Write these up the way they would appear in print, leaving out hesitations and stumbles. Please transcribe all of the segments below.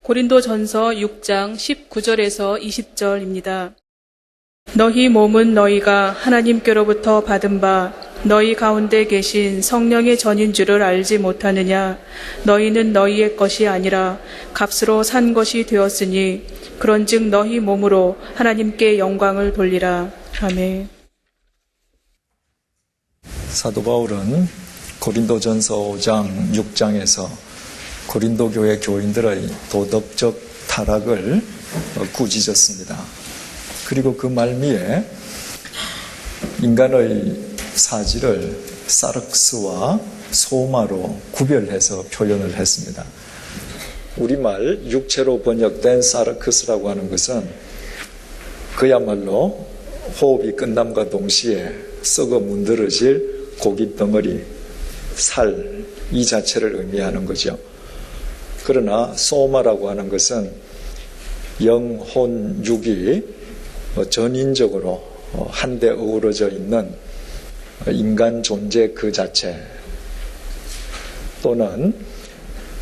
고린도전서 6장 19절에서 20절입니다. 너희 몸은 너희가 하나님께로부터 받은 바 너희 가운데 계신 성령의 전인 줄을 알지 못하느냐. 너희는 너희의 것이 아니라 값으로 산 것이 되었으니 그런즉 너희 몸으로 하나님께 영광을 돌리라. 아멘. 사도 바울은 고린도전서 5장 6장에서 고린도 교회 교인들의 도덕적 타락을 꾸짖었습니다. 그리고 그 말미에 인간의 사지를 사르크스와 소마로 구별해서 표현을 했습니다. 우리말 육체로 번역된 사르크스라고 하는 것은 그야말로 호흡이 끝남과 동시에 썩어 문드러질 고기 덩어리, 살, 이 자체를 의미하는 거죠. 그러나 소마라고 하는 것은 영, 혼, 육이 전인적으로 한데 어우러져 있는 인간 존재 그 자체, 또는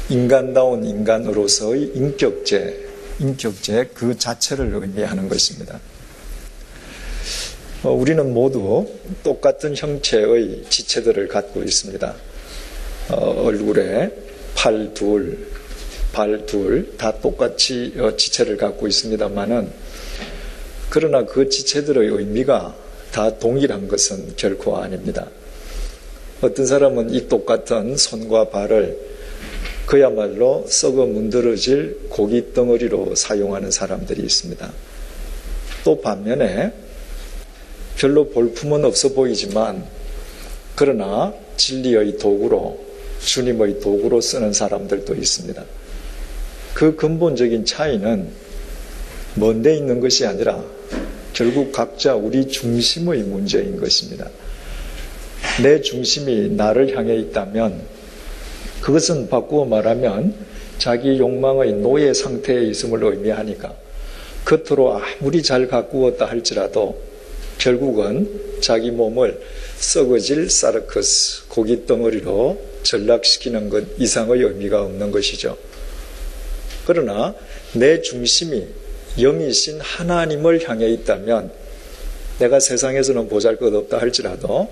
인간다운 인간으로서의 인격체 그 자체를 의미하는 것입니다. 우리는 모두 똑같은 형체의 지체들을 갖고 있습니다. 얼굴에 팔 둘, 발 둘 다 똑같이 지체를 갖고 있습니다만은, 그러나 그 지체들의 의미가 다 동일한 것은 결코 아닙니다. 어떤 사람은 이 똑같은 손과 발을 그야말로 썩어 문드러질 고기 덩어리로 사용하는 사람들이 있습니다. 또 반면에 별로 볼품은 없어 보이지만 그러나 진리의 도구로, 주님의 도구로 쓰는 사람들도 있습니다. 그 근본적인 차이는 먼 데 있는 것이 아니라 결국 각자 우리 중심의 문제인 것입니다. 내 중심이 나를 향해 있다면 그것은 바꾸어 말하면 자기 욕망의 노예 상태에 있음을 의미하니까 겉으로 아무리 잘 가꾸었다 할지라도 결국은 자기 몸을 썩어질 사르크스, 고기 덩어리로 전락시키는 것 이상의 의미가 없는 것이죠. 그러나 내 중심이 영이신 하나님을 향해 있다면 내가 세상에서는 보잘것없다 할지라도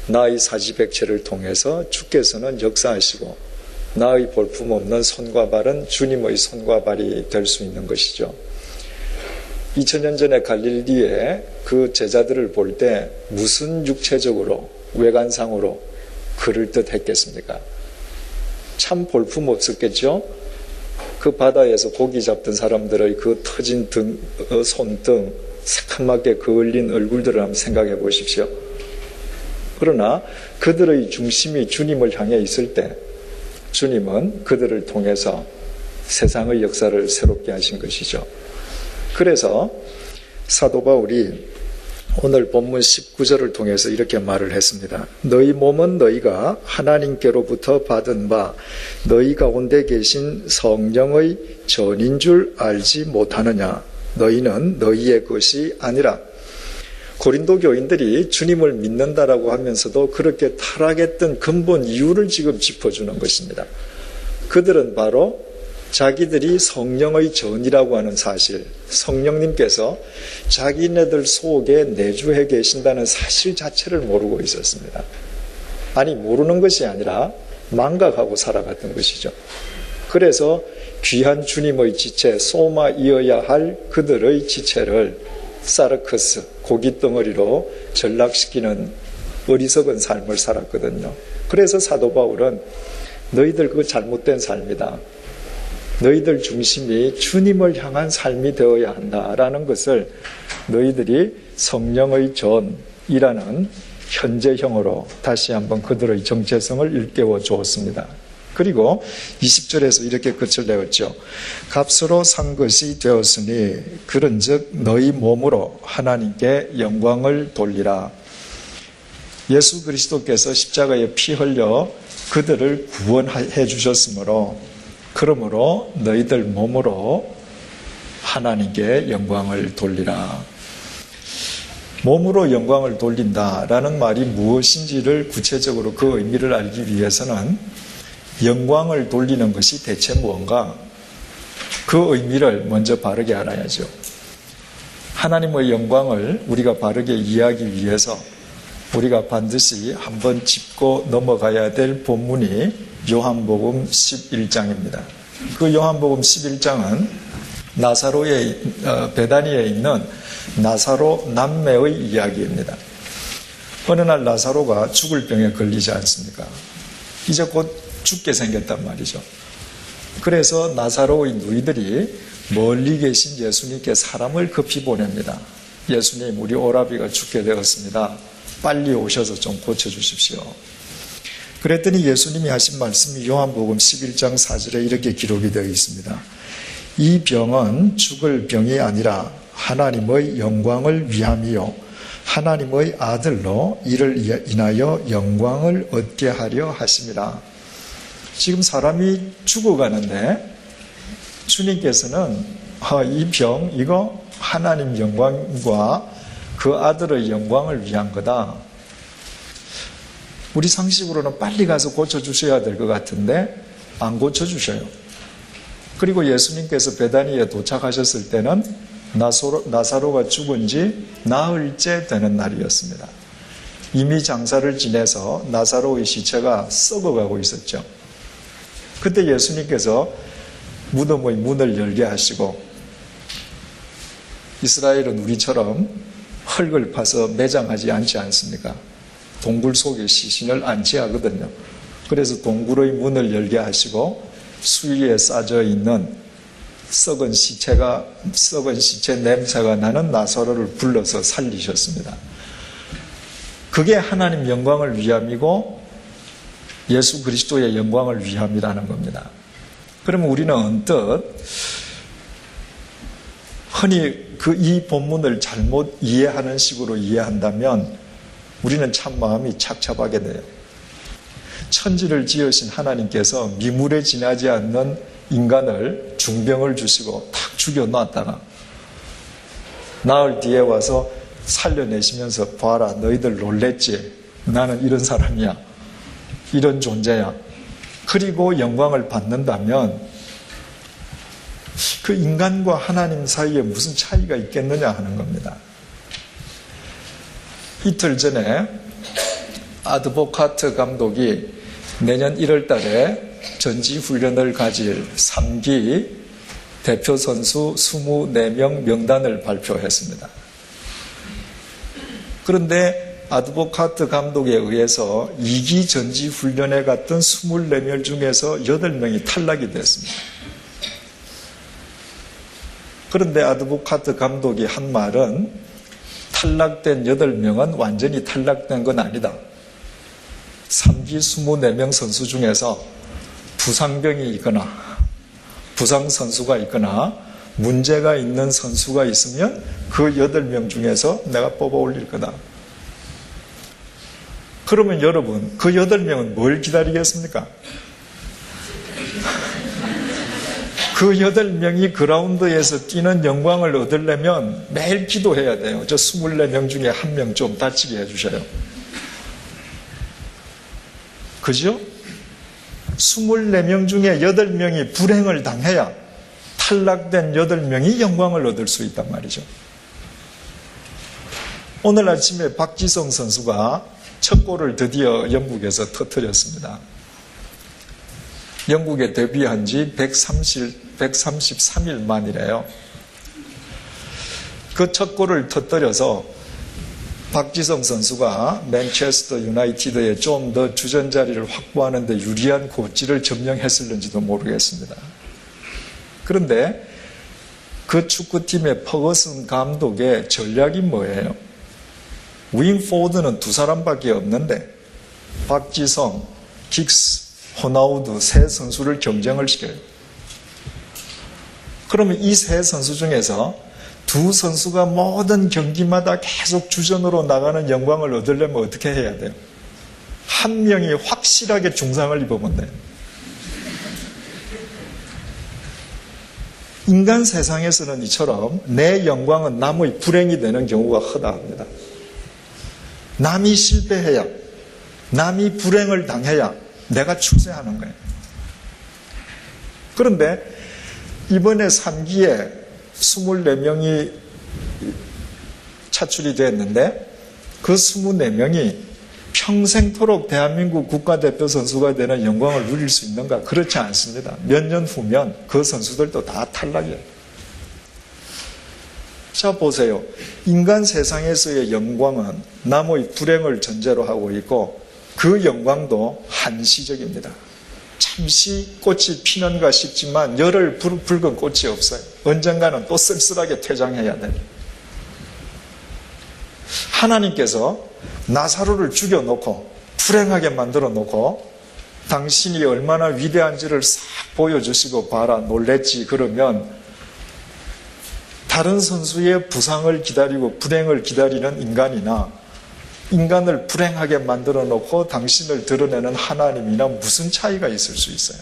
나의 사지백체를 통해서 주께서는 역사하시고 나의 볼품없는 손과 발은 주님의 손과 발이 될 수 있는 것이죠. 2000년 전에 갈릴리에 그 제자들을 볼 때 무슨 육체적으로, 외관상으로 그럴듯 했겠습니까? 참 볼품 없었겠죠? 그 바다에서 고기 잡던 사람들의 그 터진 등, 손등, 새카맣게 그을린 얼굴들을 한번 생각해 보십시오. 그러나 그들의 중심이 주님을 향해 있을 때 주님은 그들을 통해서 세상의 역사를 새롭게 하신 것이죠. 그래서 사도 바울이 오늘 본문 19절을 통해서 이렇게 말을 했습니다. 너희 몸은 너희가 하나님께로부터 받은 바 너희 가운데 계신 성령의 전인 줄 알지 못하느냐. 너희는 너희의 것이 아니라. 고린도 교인들이 주님을 믿는다라고 하면서도 그렇게 타락했던 근본 이유를 지금 짚어주는 것입니다. 그들은 바로 자기들이 성령의 전이라고 하는 사실, 성령님께서 자기네들 속에 내주해 계신다는 사실 자체를 모르고 있었습니다. 아니, 모르는 것이 아니라 망각하고 살아갔던 것이죠. 그래서 귀한 주님의 지체, 소마이어야 할 그들의 지체를 사르크스, 고깃덩어리로 전락시키는 어리석은 삶을 살았거든요. 그래서 사도 바울은 너희들 그 잘못된 삶이다. 너희들 중심이 주님을 향한 삶이 되어야 한다라는 것을 너희들이 성령의 전이라는 현재형으로 다시 한번 그들의 정체성을 일깨워 주었습니다. 그리고 20절에서 이렇게 끝을 내었죠. 값으로 산 것이 되었으니 그런즉 너희 몸으로 하나님께 영광을 돌리라. 예수 그리스도께서 십자가에 피 흘려 그들을 구원해 주셨으므로 그러므로 너희들 몸으로 하나님께 영광을 돌리라. 몸으로 영광을 돌린다라는 말이 무엇인지를 구체적으로 그 의미를 알기 위해서는 영광을 돌리는 것이 대체 무언가? 그 의미를 먼저 바르게 알아야죠. 하나님의 영광을 우리가 바르게 이해하기 위해서 우리가 반드시 한번 짚고 넘어가야 될 본문이 요한복음 11장입니다. 그 요한복음 11장은 나사로의 베다니에 있는 나사로 남매의 이야기입니다. 어느 날 나사로가 죽을 병에 걸리지 않습니까? 이제 곧 죽게 생겼단 말이죠. 그래서 나사로의 누이들이 멀리 계신 예수님께 사람을 급히 보냅니다. 예수님, 우리 오라비가 죽게 되었습니다. 빨리 오셔서 좀 고쳐주십시오. 그랬더니 예수님이 하신 말씀이 요한복음 11장 4절에 이렇게 기록이 되어 있습니다. 이 병은 죽을 병이 아니라 하나님의 영광을 위함이요 하나님의 아들로 이를 인하여 영광을 얻게 하려 하심이라. 지금 사람이 죽어가는데 주님께서는 이 병 이거 하나님 영광과 그 아들의 영광을 위한 거다. 우리 상식으로는 빨리 가서 고쳐주셔야 될 것 같은데 안 고쳐주셔요. 그리고 예수님께서 베다니에 도착하셨을 때는 나사로가 죽은 지 나흘째 되는 날이었습니다. 이미 장사를 지내서 나사로의 시체가 썩어가고 있었죠. 그때 예수님께서 무덤의 문을 열게 하시고, 이스라엘은 우리처럼 흙을 파서 매장하지 않지 않습니까? 동굴 속에 시신을 안치하거든요. 그래서 동굴의 문을 열게 하시고 수위에 싸져 있는 썩은 시체 냄새가 나는 나사로를 불러서 살리셨습니다. 그게 하나님 영광을 위함이고 예수 그리스도의 영광을 위함이라는 겁니다. 그러면 우리는 언뜻 흔히 이 본문을 잘못 이해하는 식으로 이해한다면 우리는 참 마음이 착잡하게 돼요. 천지를 지으신 하나님께서 미물에 지나지 않는 인간을 중병을 주시고 탁 죽여놨다가 나흘 뒤에 와서 살려내시면서 봐라, 너희들 놀랬지? 나는 이런 사람이야. 이런 존재야. 그리고 영광을 받는다면 그 인간과 하나님 사이에 무슨 차이가 있겠느냐 하는 겁니다. 이틀 전에 아드보카트 감독이 내년 1월 달에 전지훈련을 가질 3기 대표 선수 24명 명단을 발표했습니다. 그런데 아드보카트 감독에 의해서 2기 전지훈련에 갔던 24명 중에서 8명이 탈락이 됐습니다. 그런데 아드보카트 감독이 한 말은 탈락된 8명은 완전히 탈락된 건 아니다. 3기 24명 선수 중에서 부상병이 있거나 부상 선수가 있거나 문제가 있는 선수가 있으면 그 8명 중에서 내가 뽑아 올릴 거다. 그러면 여러분, 그 8명은 뭘 기다리겠습니까? 그 8명이 그라운드에서 뛰는 영광을 얻으려면 매일 기도해야 돼요. 저 24명 중에 1명 좀 다치게 해주셔요. 그죠? 24명 중에 8명이 불행을 당해야 탈락된 8명이 영광을 얻을 수 있단 말이죠. 오늘 아침에 박지성 선수가 첫 골을 드디어 영국에서 터뜨렸습니다. 영국에 데뷔한 지 133일 만이래요. 그 첫 골을 터뜨려서 박지성 선수가 맨체스터 유나이티드에 좀 더 주전 자리를 확보하는 데 유리한 고지를 점령했을는지도 모르겠습니다. 그런데 그 축구팀의 퍼거슨 감독의 전략이 뭐예요? 윙포워드는 2사람밖에 없는데 박지성, 긱스, 호나우두 세 선수를 경쟁을 시켜요. 그러면 이 세 선수 중에서 2 선수가 모든 경기마다 계속 주전으로 나가는 영광을 얻으려면 어떻게 해야 돼요? 1명이 확실하게 중상을 입으면 돼요. 인간 세상에서는 이처럼 내 영광은 남의 불행이 되는 경우가 허다합니다. 남이 실패해야, 남이 불행을 당해야 내가 출세하는 거예요. 그런데 이번에 3기에 24명이 차출이 됐는데 그 24명이 평생토록 대한민국 국가대표 선수가 되는 영광을 누릴 수 있는가? 그렇지 않습니다. 몇 년 후면 그 선수들도 다 탈락이에요. 자, 보세요. 인간 세상에서의 영광은 남의 불행을 전제로 하고 있고 그 영광도 한시적입니다. 잠시 꽃이 피는가 싶지만 열흘 붉은 꽃이 없어요. 언젠가는 또 쓸쓸하게 퇴장해야 돼요. 하나님께서 나사로를 죽여놓고 불행하게 만들어 놓고 당신이 얼마나 위대한지를 싹 보여주시고 봐라 놀랬지 그러면 다른 선수의 부상을 기다리고 불행을 기다리는 인간이나 인간을 불행하게 만들어 놓고 당신을 드러내는 하나님이나 무슨 차이가 있을 수 있어요.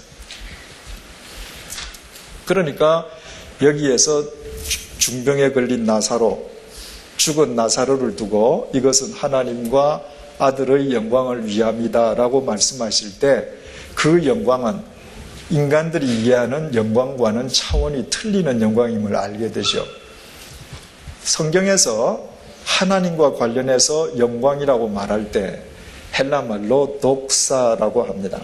그러니까 여기에서 중병에 걸린 나사로, 죽은 나사로를 두고 이것은 하나님과 아들의 영광을 위함이다라고 말씀하실 때 그 영광은 인간들이 이해하는 영광과는 차원이 틀리는 영광임을 알게 되죠. 성경에서 하나님과 관련해서 영광이라고 말할 때 헬라말로 독사라고 합니다.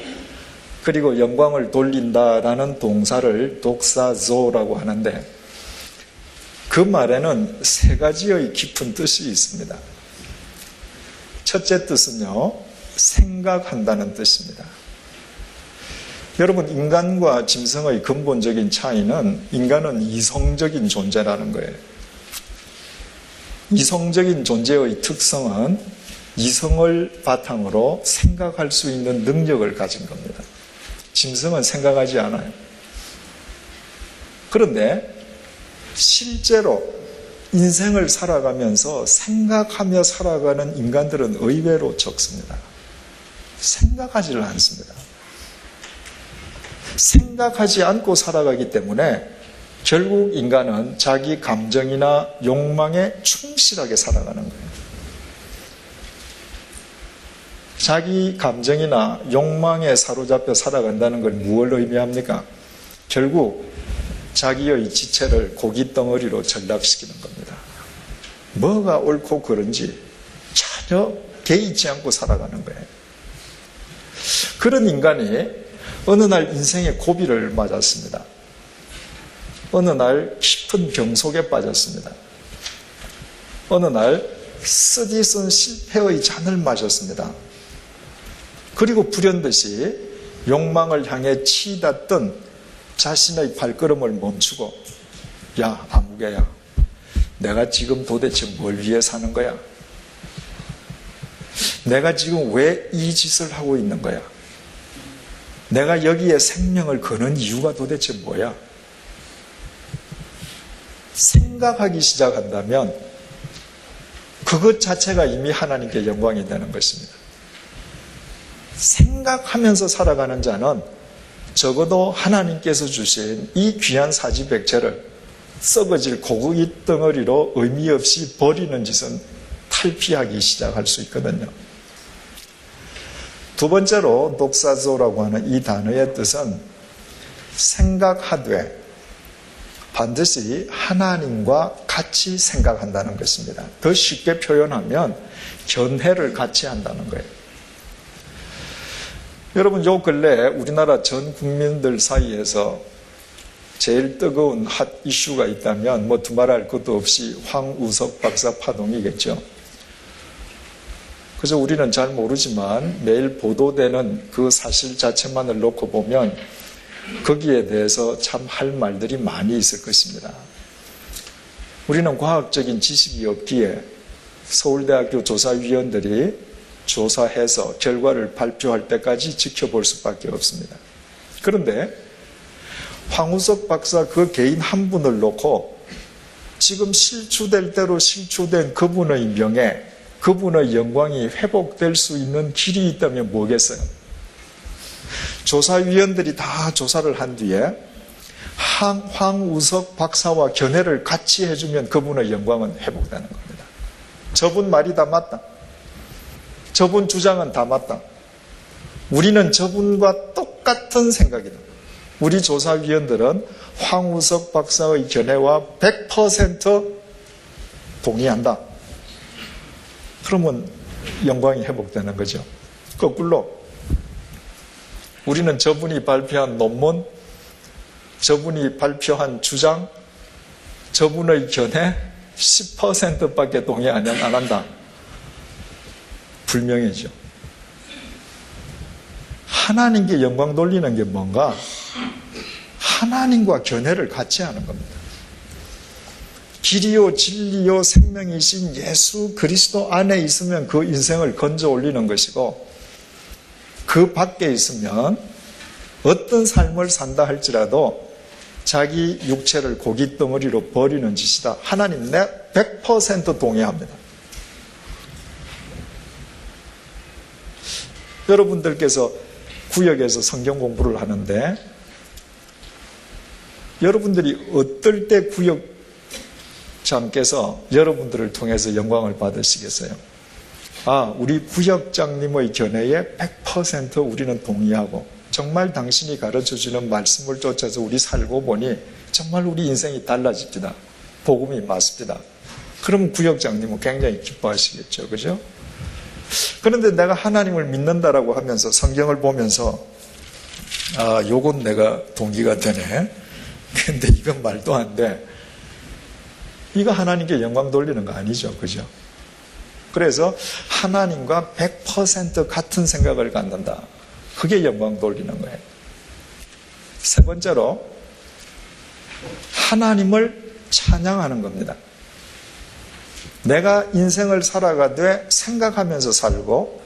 그리고 영광을 돌린다라는 동사를 독사조라고 하는데 그 말에는 세 가지의 깊은 뜻이 있습니다. 첫째 뜻은요, 생각한다는 뜻입니다. 여러분, 인간과 짐승의 근본적인 차이는 인간은 이성적인 존재라는 거예요. 이성적인 존재의 특성은 이성을 바탕으로 생각할 수 있는 능력을 가진 겁니다. 짐승은 생각하지 않아요. 그런데 실제로 인생을 살아가면서 생각하며 살아가는 인간들은 의외로 적습니다. 생각하지를 않습니다. 생각하지 않고 살아가기 때문에 결국 인간은 자기 감정이나 욕망에 충실하게 살아가는 거예요. 자기 감정이나 욕망에 사로잡혀 살아간다는 걸 무엇을 의미합니까? 결국 자기의 지체를 고깃덩어리로 전락시키는 겁니다. 뭐가 옳고 그른지 전혀 개의치 않고 살아가는 거예요. 그런 인간이 어느 날 인생의 고비를 맞았습니다. 어느 날 깊은 병 속에 빠졌습니다. 어느 날 쓰디쓴 실패의 잔을 마셨습니다. 그리고 불현듯이 욕망을 향해 치닫던 자신의 발걸음을 멈추고 야, 아무개야, 내가 지금 도대체 뭘 위해 사는 거야? 내가 지금 왜 이 짓을 하고 있는 거야? 내가 여기에 생명을 거는 이유가 도대체 뭐야? 생각하기 시작한다면 그것 자체가 이미 하나님께 영광이 되는 것입니다. 생각하면서 살아가는 자는 적어도 하나님께서 주신 이 귀한 사지백체를 썩어질 고기 덩어리로 의미 없이 버리는 짓은 탈피하기 시작할 수 있거든요. 두 번째로 독사조라고 하는 이 단어의 뜻은 생각하되 반드시 하나님과 같이 생각한다는 것입니다. 더 쉽게 표현하면 견해를 같이 한다는 거예요. 여러분, 요 근래 우리나라 전 국민들 사이에서 제일 뜨거운 핫 이슈가 있다면 뭐 두말할 것도 없이 황우석 박사 파동이겠죠. 그래서 우리는 잘 모르지만 매일 보도되는 그 사실 자체만을 놓고 보면 거기에 대해서 참 할 말들이 많이 있을 것입니다. 우리는 과학적인 지식이 없기에 서울대학교 조사위원들이 조사해서 결과를 발표할 때까지 지켜볼 수밖에 없습니다. 그런데 황우석 박사 그 개인 한 분을 놓고 지금 실추될 대로 실추된 그분의 명예, 그분의 영광이 회복될 수 있는 길이 있다면 뭐겠어요? 조사위원들이 다 조사를 한 뒤에 황우석 박사와 견해를 같이 해주면 그분의 영광은 회복되는 겁니다. 저분 말이 다 맞다. 저분 주장은 다 맞다. 우리는 저분과 똑같은 생각이다. 우리 조사위원들은 황우석 박사의 견해와 100% 동의한다. 그러면 영광이 회복되는 거죠. 거꾸로 우리는 저분이 발표한 논문, 저분이 발표한 주장, 저분의 견해 10%밖에 동의 안 한다. 불명예죠. 하나님께 영광 돌리는 게 뭔가? 하나님과 견해를 같이 하는 겁니다. 길이요 진리요 생명이신 예수 그리스도 안에 있으면 그 인생을 건져 올리는 것이고, 그 밖에 있으면 어떤 삶을 산다 할지라도 자기 육체를 고깃덩어리로 버리는 짓이다. 하나님 내 100% 동의합니다. 여러분들께서 구역에서 성경 공부를 하는데 여러분들이 어떨 때 구역장께서 여러분들을 통해서 영광을 받으시겠어요? 우리 구역장님의 견해에 100% 우리는 동의하고 정말 당신이 가르쳐주는 말씀을 쫓아서 우리 살고 보니 정말 우리 인생이 달라집니다. 복음이 맞습니다. 그럼 구역장님은 굉장히 기뻐하시겠죠. 그죠? 그런데 내가 하나님을 믿는다라고 하면서 성경을 보면서 요건 내가 동기가 되네. 근데 이건 말도 안 돼. 이거 하나님께 영광 돌리는 거 아니죠. 그죠? 그래서 하나님과 100% 같은 생각을 갖는다. 그게 영광 돌리는 거예요. 세 번째로 하나님을 찬양하는 겁니다. 내가 인생을 살아가되 생각하면서 살고,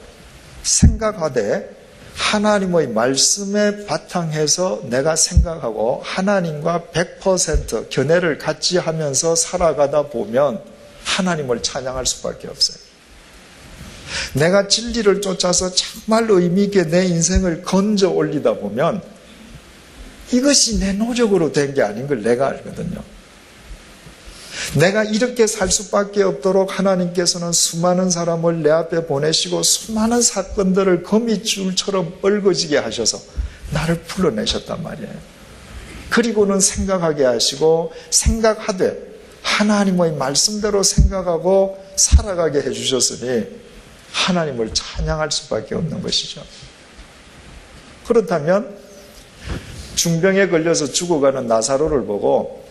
생각하되 하나님의 말씀에 바탕해서 내가 생각하고 하나님과 100% 견해를 같이 하면서 살아가다 보면 하나님을 찬양할 수밖에 없어요. 내가 진리를 쫓아서 정말 의미 있게 내 인생을 건져 올리다 보면 이것이 내 노력으로 된 게 아닌 걸 내가 알거든요. 내가 이렇게 살 수밖에 없도록 하나님께서는 수많은 사람을 내 앞에 보내시고 수많은 사건들을 거미줄처럼 얽어지게 하셔서 나를 불러내셨단 말이에요. 그리고는 생각하게 하시고 생각하되 하나님의 말씀대로 생각하고 살아가게 해주셨으니 하나님을 찬양할 수밖에 없는 것이죠. 그렇다면 중병에 걸려서 죽어가는 나사로를 보고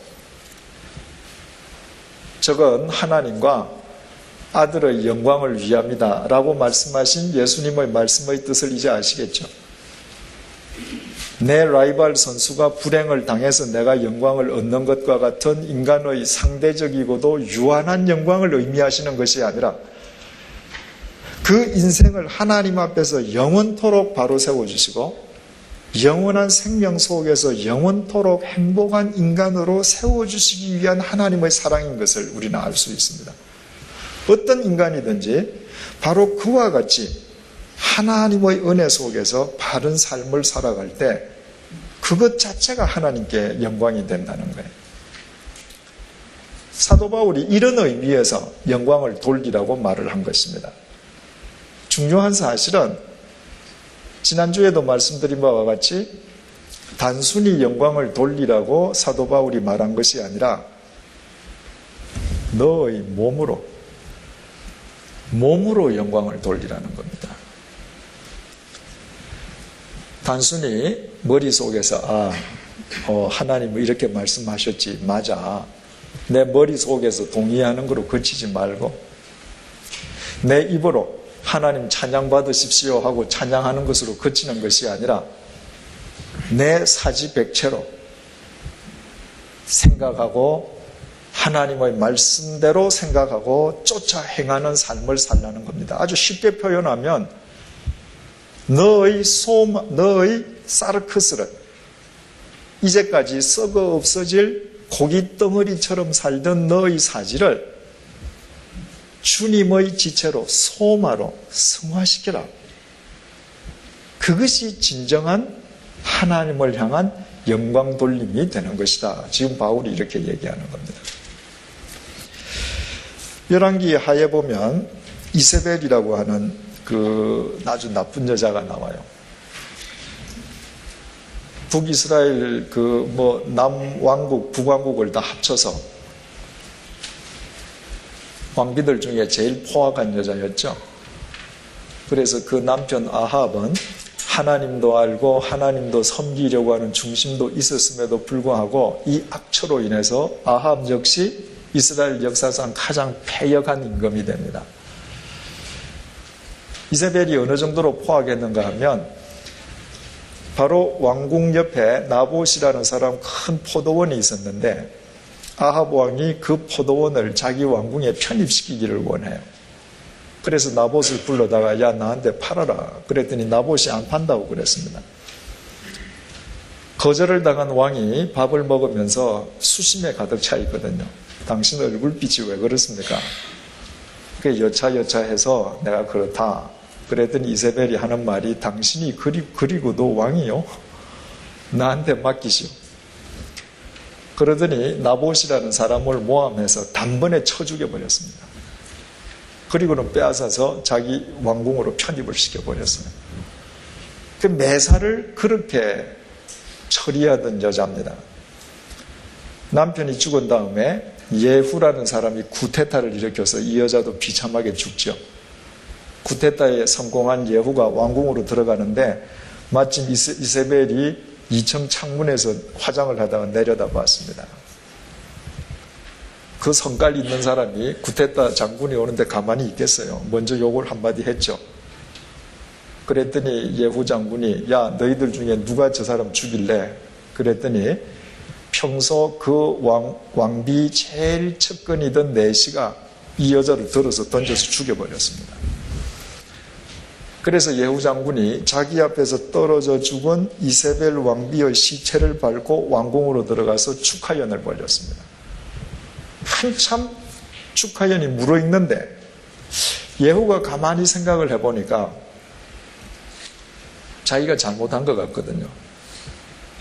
저건 하나님과 아들의 영광을 위함이다 라고 말씀하신 예수님의 말씀의 뜻을 이제 아시겠죠? 내 라이벌 선수가 불행을 당해서 내가 영광을 얻는 것과 같은 인간의 상대적이고도 유한한 영광을 의미하시는 것이 아니라 그 인생을 하나님 앞에서 영원토록 바로 세워주시고 영원한 생명 속에서 영원토록 행복한 인간으로 세워주시기 위한 하나님의 사랑인 것을 우리는 알 수 있습니다. 어떤 인간이든지 바로 그와 같이 하나님의 은혜 속에서 바른 삶을 살아갈 때 그것 자체가 하나님께 영광이 된다는 거예요. 사도 바울이 이런 의미에서 영광을 돌리라고 말을 한 것입니다. 중요한 사실은 지난주에도 말씀드린 바와 같이 단순히 영광을 돌리라고 사도 바울이 말한 것이 아니라 너의 몸으로 영광을 돌리라는 겁니다. 단순히 머릿속에서 하나님은 이렇게 말씀하셨지 맞아. 내 머릿속에서 동의하는 거로 그치지 말고 내 입으로 하나님 찬양 받으십시오 하고 찬양하는 것으로 그치는 것이 아니라 내 사지백체로 생각하고 하나님의 말씀대로 생각하고 쫓아 행하는 삶을 살라는 겁니다. 아주 쉽게 표현하면 너의 사르크스를 이제까지 썩어 없어질 고깃덩어리처럼 살던 너의 사지를 주님의 지체로 소마로 승화시키라. 그것이 진정한 하나님을 향한 영광 돌림이 되는 것이다. 지금 바울이 이렇게 얘기하는 겁니다. 열왕기 하에 보면 이세벨이라고 하는 그 아주 나쁜 여자가 나와요. 북이스라엘 남왕국, 북왕국을 다 합쳐서 왕비들 중에 제일 포악한 여자였죠. 그래서 그 남편 아합은 하나님도 알고 하나님도 섬기려고 하는 중심도 있었음에도 불구하고 이 악처로 인해서 아합 역시 이스라엘 역사상 가장 패역한 임금이 됩니다. 이세벨이 어느 정도로 포악했는가 하면 바로 왕궁 옆에 나봇이라는 사람 큰 포도원이 있었는데 아합 왕이 그 포도원을 자기 왕궁에 편입시키기를 원해요. 그래서 나봇을 불러다가 야 나한테 팔아라 그랬더니 나봇이 안 판다고 그랬습니다. 거절을 당한 왕이 밥을 먹으면서 수심에 가득 차 있거든요. 당신 얼굴빛이 왜 그렇습니까? 그게 여차여차해서 내가 그렇다. 그랬더니 이세벨이 하는 말이 당신이 그리고도 왕이요? 나한테 맡기시오. 그러더니 나봇이라는 사람을 모함해서 단번에 쳐 죽여버렸습니다. 그리고는 빼앗아서 자기 왕궁으로 편입을 시켜버렸어요. 그 매사를 그렇게 처리하던 여자입니다. 남편이 죽은 다음에 예후라는 사람이 쿠데타를 일으켜서 이 여자도 비참하게 죽죠. 쿠데타에 성공한 예후가 왕궁으로 들어가는데 마침 이세벨이 2층 창문에서 화장을 하다가 내려다봤습니다. 그 성깔 있는 사람이 쿠데타 장군이 오는데 가만히 있겠어요. 먼저 욕을 한마디 했죠. 그랬더니 예후 장군이 야 너희들 중에 누가 저 사람 죽일래? 그랬더니 평소 그 왕비 제일 측근이던 내시가 이 여자를 들어서 던져서 죽여버렸습니다. 그래서 예후 장군이 자기 앞에서 떨어져 죽은 이세벨 왕비의 시체를 밟고 왕궁으로 들어가서 축하연을 벌였습니다. 한참 축하연이 물어있는데 예후가 가만히 생각을 해보니까 자기가 잘못한 것 같거든요.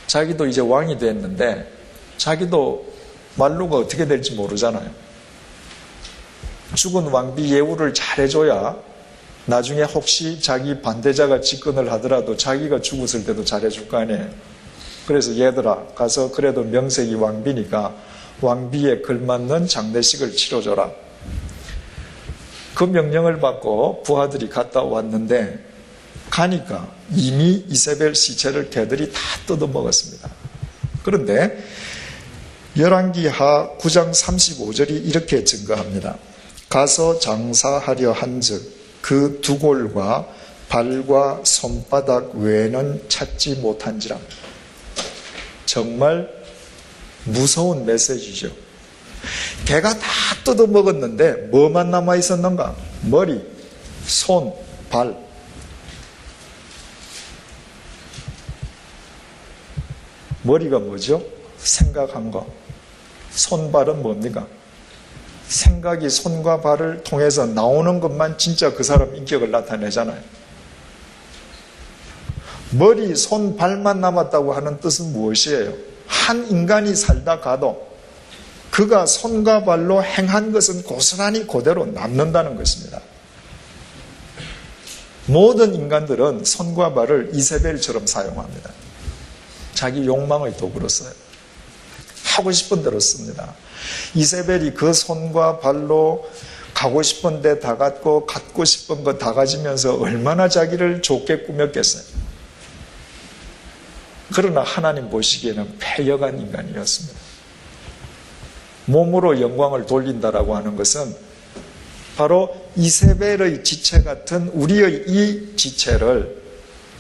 자기도 이제 왕이 됐는데 자기도 말로가 어떻게 될지 모르잖아요. 죽은 왕비 예후를 잘해줘야 나중에 혹시 자기 반대자가 집권을 하더라도 자기가 죽었을 때도 잘해줄 거 아니에요. 그래서 얘들아 가서 그래도 명색이 왕비니까 왕비에 걸맞는 장례식을 치러줘라. 그 명령을 받고 부하들이 갔다 왔는데 가니까 이미 이세벨 시체를 개들이 다 뜯어먹었습니다. 그런데 열왕기하 9장 35절이 이렇게 증거합니다. 가서 장사하려 한즉 그 두골과 발과 손바닥 외에는 찾지 못한지라. 정말 무서운 메시지죠. 개가 다 뜯어먹었는데 뭐만 남아있었는가? 머리, 손, 발. 머리가 뭐죠? 생각한 거. 손발은 뭡니까? 생각이 손과 발을 통해서 나오는 것만 진짜 그 사람 인격을 나타내잖아요. 머리, 손, 발만 남았다고 하는 뜻은 무엇이에요? 한 인간이 살다 가도 그가 손과 발로 행한 것은 고스란히 그대로 남는다는 것입니다. 모든 인간들은 손과 발을 이세벨처럼 사용합니다. 자기 욕망의 도구로 써요. 하고 싶은 대로 씁니다. 이세벨이 그 손과 발로 가고 싶은 데 다 갔고 갖고 싶은 거 다 가지면서 얼마나 자기를 좋게 꾸몄겠어요. 그러나 하나님 보시기에는 패역한 인간이었습니다. 몸으로 영광을 돌린다라고 하는 것은 바로 이세벨의 지체 같은 우리의 이 지체를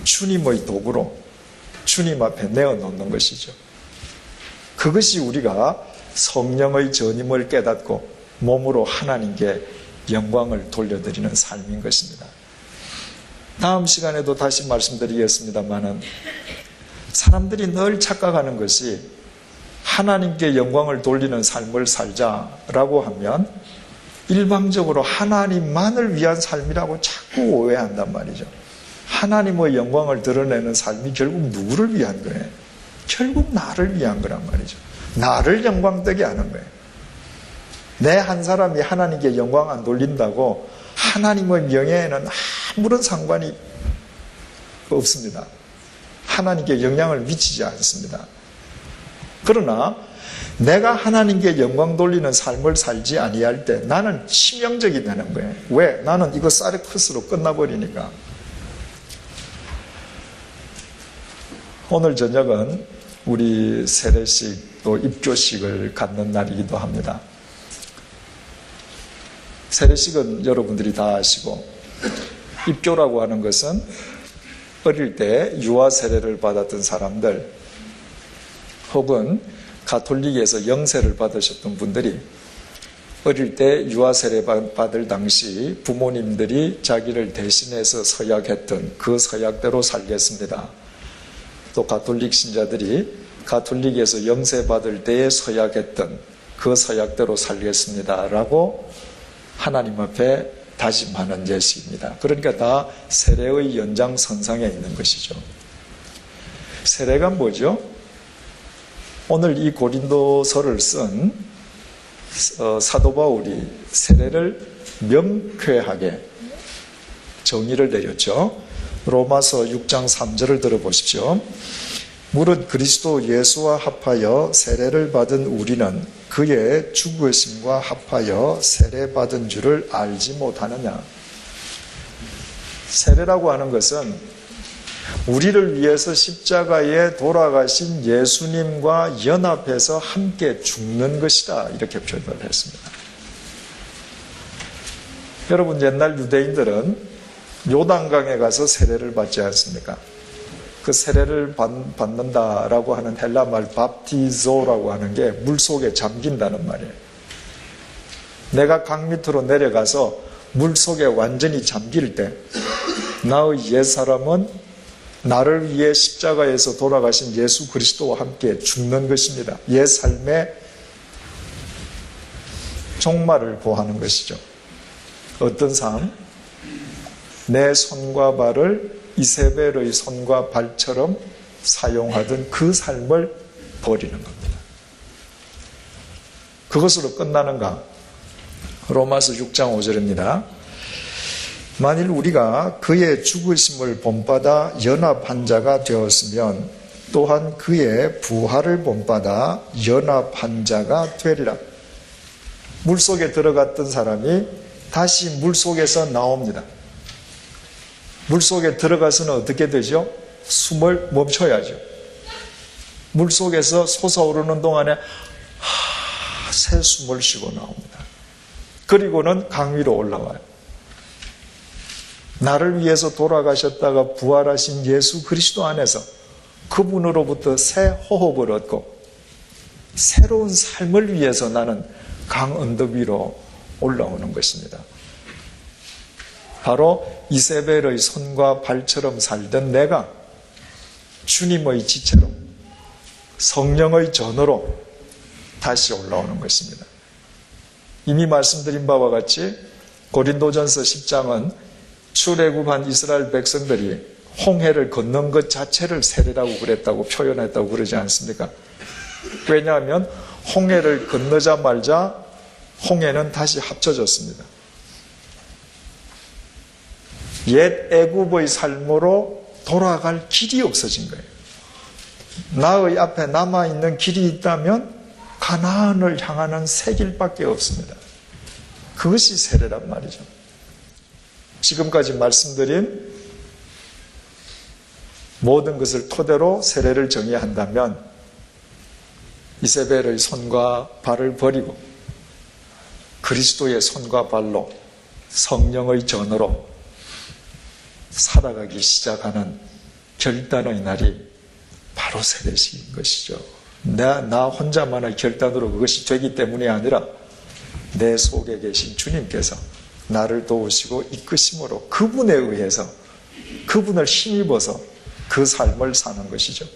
주님의 도구로 주님 앞에 내어놓는 것이죠. 그것이 우리가 성령의 전임을 깨닫고 몸으로 하나님께 영광을 돌려드리는 삶인 것입니다. 다음 시간에도 다시 말씀드리겠습니다만은 사람들이 늘 착각하는 것이 하나님께 영광을 돌리는 삶을 살자라고 하면 일방적으로 하나님만을 위한 삶이라고 자꾸 오해한단 말이죠. 하나님의 영광을 드러내는 삶이 결국 누구를 위한 거예요? 결국 나를 위한 거란 말이죠. 나를 영광되게 하는 거예요. 내 한 사람이 하나님께 영광 안 돌린다고 하나님의 명예에는 아무런 상관이 없습니다. 하나님께 영향을 미치지 않습니다. 그러나 내가 하나님께 영광 돌리는 삶을 살지 아니할 때 나는 치명적이 되는 거예요. 왜? 나는 이거 사르크스로 끝나버리니까. 오늘 저녁은 우리 세례식 또 입교식을 갖는 날이기도 합니다. 세례식은 여러분들이 다 아시고, 입교라고 하는 것은 어릴 때 유아 세례를 받았던 사람들 혹은 가톨릭에서 영세를 받으셨던 분들이 어릴 때 유아 세례 받을 당시 부모님들이 자기를 대신해서 서약했던 그 서약대로 살겠습니다. 또 가톨릭 신자들이 가톨릭에서 영세 받을 때에 서약했던 그 서약대로 살겠습니다 라고 하나님 앞에 다짐하는 예식입니다. 그러니까 다 세례의 연장선상에 있는 것이죠. 세례가 뭐죠? 오늘 이 고린도서를 쓴 사도 바울이 세례를 명쾌하게 정의를 내렸죠. 로마서 6장 3절을 들어보십시오. 무릇 그리스도 예수와 합하여 세례를 받은 우리는 그의 죽으심과 합하여 세례받은 줄을 알지 못하느냐. 세례라고 하는 것은 우리를 위해서 십자가에 돌아가신 예수님과 연합해서 함께 죽는 것이다. 이렇게 표현을 했습니다. 여러분, 옛날 유대인들은 요단강에 가서 세례를 받지 않습니까? 그 세례를 받는다라고 하는 헬라 말 밥티조라고 하는 게 물속에 잠긴다는 말이에요. 내가 강 밑으로 내려가서 물속에 완전히 잠길 때 나의 옛사람은 나를 위해 십자가에서 돌아가신 예수 그리스도와 함께 죽는 것입니다. 옛 삶의 종말을 보하는 것이죠. 어떤 삶? 내 손과 발을 이세벨의 손과 발처럼 사용하던 그 삶을 버리는 겁니다. 그것으로 끝나는가? 로마서 6장 5절입니다. 만일 우리가 그의 죽으심을 본받아 연합한 자가 되었으면 또한 그의 부활을 본받아 연합한 자가 되리라. 물속에 들어갔던 사람이 다시 물속에서 나옵니다. 물속에 들어가서는 어떻게 되죠? 숨을 멈춰야죠. 물속에서 솟아오르는 동안에 새 숨을 쉬고 나옵니다. 그리고는 강 위로 올라와요. 나를 위해서 돌아가셨다가 부활하신 예수 그리스도 안에서 그분으로부터 새 호흡을 얻고 새로운 삶을 위해서 나는 강 언덕 위로 올라오는 것입니다. 바로 이세벨의 손과 발처럼 살던 내가 주님의 지체로 성령의 전으로 다시 올라오는 것입니다. 이미 말씀드린 바와 같이 고린도전서 10장은 출애굽한 이스라엘 백성들이 홍해를 건넌 것 자체를 세례라고 그랬다고 표현했다고 그러지 않습니까? 왜냐하면 홍해를 건너자마자 홍해는 다시 합쳐졌습니다. 옛 애굽의 삶으로 돌아갈 길이 없어진 거예요. 나의 앞에 남아있는 길이 있다면 가나안을 향하는 새 길밖에 없습니다. 그것이 세례란 말이죠. 지금까지 말씀드린 모든 것을 토대로 세례를 정의한다면 이세벨의 손과 발을 버리고 그리스도의 손과 발로 성령의 전으로 살아가기 시작하는 결단의 날이 바로 세례식인 것이죠. 나 혼자만의 결단으로 그것이 되기 때문이 아니라 내 속에 계신 주님께서 나를 도우시고 이끄심으로 그분에 의해서 그분을 힘입어서 그 삶을 사는 것이죠.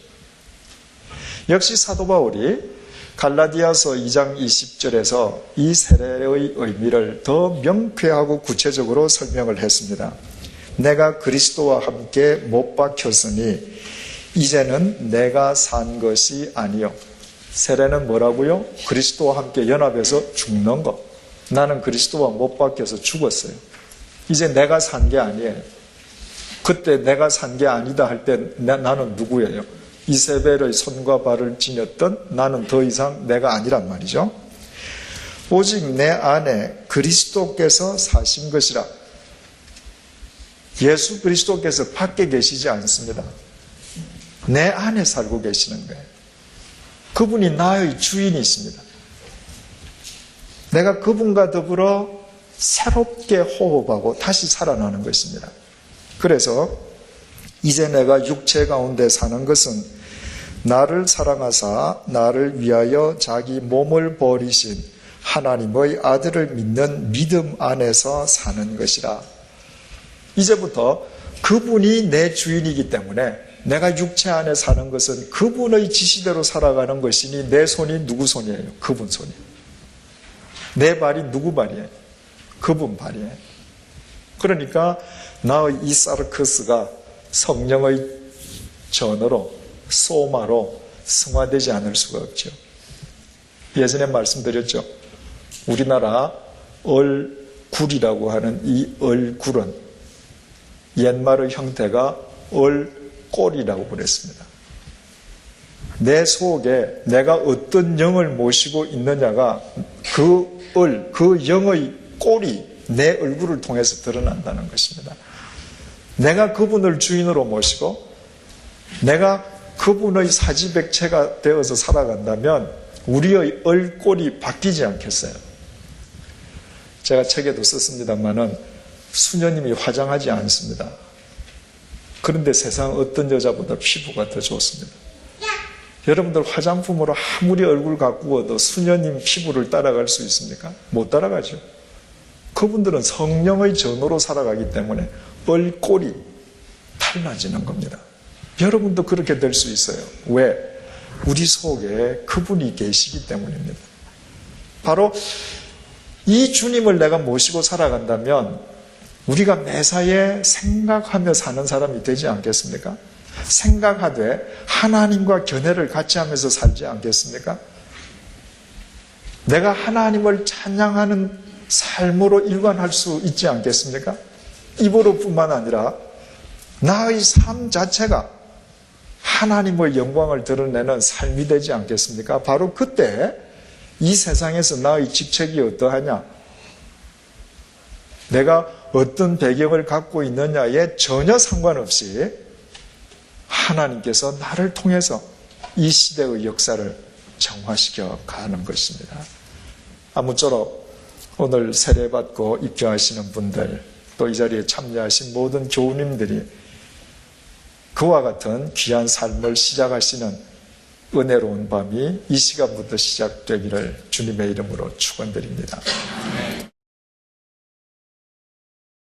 역시 사도 바울이 갈라디아서 2장 20절에서 이 세례의 의미를 더 명쾌하고 구체적으로 설명을 했습니다. 내가 그리스도와 함께 못 박혔으니 이제는 내가 산 것이 아니요. 세례는 뭐라고요? 그리스도와 함께 연합해서 죽는 것. 나는 그리스도와 못 박혀서 죽었어요. 이제 내가 산 게 아니에요. 그때 내가 산 게 아니다 할 때 나는 누구예요? 이세벨의 손과 발을 지녔던 나는 더 이상 내가 아니란 말이죠. 오직 내 안에 그리스도께서 사신 것이라. 예수 그리스도께서 밖에 계시지 않습니다. 내 안에 살고 계시는 거예요. 그분이 나의 주인이십니다. 내가 그분과 더불어 새롭게 호흡하고 다시 살아나는 것입니다. 그래서 이제 내가 육체 가운데 사는 것은 나를 사랑하사 나를 위하여 자기 몸을 버리신 하나님의 아들을 믿는 믿음 안에서 사는 것이라. 이제부터 그분이 내 주인이기 때문에 내가 육체 안에 사는 것은 그분의 지시대로 살아가는 것이니 내 손이 누구 손이에요? 그분 손이에요. 내 발이 누구 발이에요? 그분 발이에요. 그러니까 나의 이 사르크스가 성령의 전어로 소마로 승화되지 않을 수가 없죠. 예전에 말씀드렸죠. 우리나라 얼굴이라고 하는 이 얼굴은 옛말의 형태가 얼꼴이라고 그랬습니다. 내 속에 내가 어떤 영을 모시고 있느냐가 그 영의 꼴이 내 얼굴을 통해서 드러난다는 것입니다. 내가 그분을 주인으로 모시고 내가 그분의 사지백체가 되어서 살아간다면 우리의 얼꼴이 바뀌지 않겠어요? 제가 책에도 썼습니다만은 수녀님이 화장하지 않습니다. 그런데 세상 어떤 여자보다 피부가 더 좋습니다. 여러분들 화장품으로 아무리 얼굴 가꾸어도 수녀님 피부를 따라갈 수 있습니까? 못 따라가죠. 그분들은 성령의 전으로 살아가기 때문에 얼꼴이 달라지는 겁니다. 여러분도 그렇게 될 수 있어요. 왜? 우리 속에 그분이 계시기 때문입니다. 바로 이 주님을 내가 모시고 살아간다면 우리가 매사에 생각하며 사는 사람이 되지 않겠습니까? 생각하되 하나님과 견해를 같이 하면서 살지 않겠습니까? 내가 하나님을 찬양하는 삶으로 일관할 수 있지 않겠습니까? 입으로뿐만 아니라 나의 삶 자체가 하나님의 영광을 드러내는 삶이 되지 않겠습니까? 바로 그때 이 세상에서 나의 직책이 어떠하냐? 내가 어떤 배경을 갖고 있느냐에 전혀 상관없이 하나님께서 나를 통해서 이 시대의 역사를 정화시켜 가는 것입니다. 아무쪼록 오늘 세례받고 입교하시는 분들, 또 이 자리에 참여하신 모든 교우님들이 그와 같은 귀한 삶을 시작하시는 은혜로운 밤이 이 시간부터 시작되기를 주님의 이름으로 축원드립니다.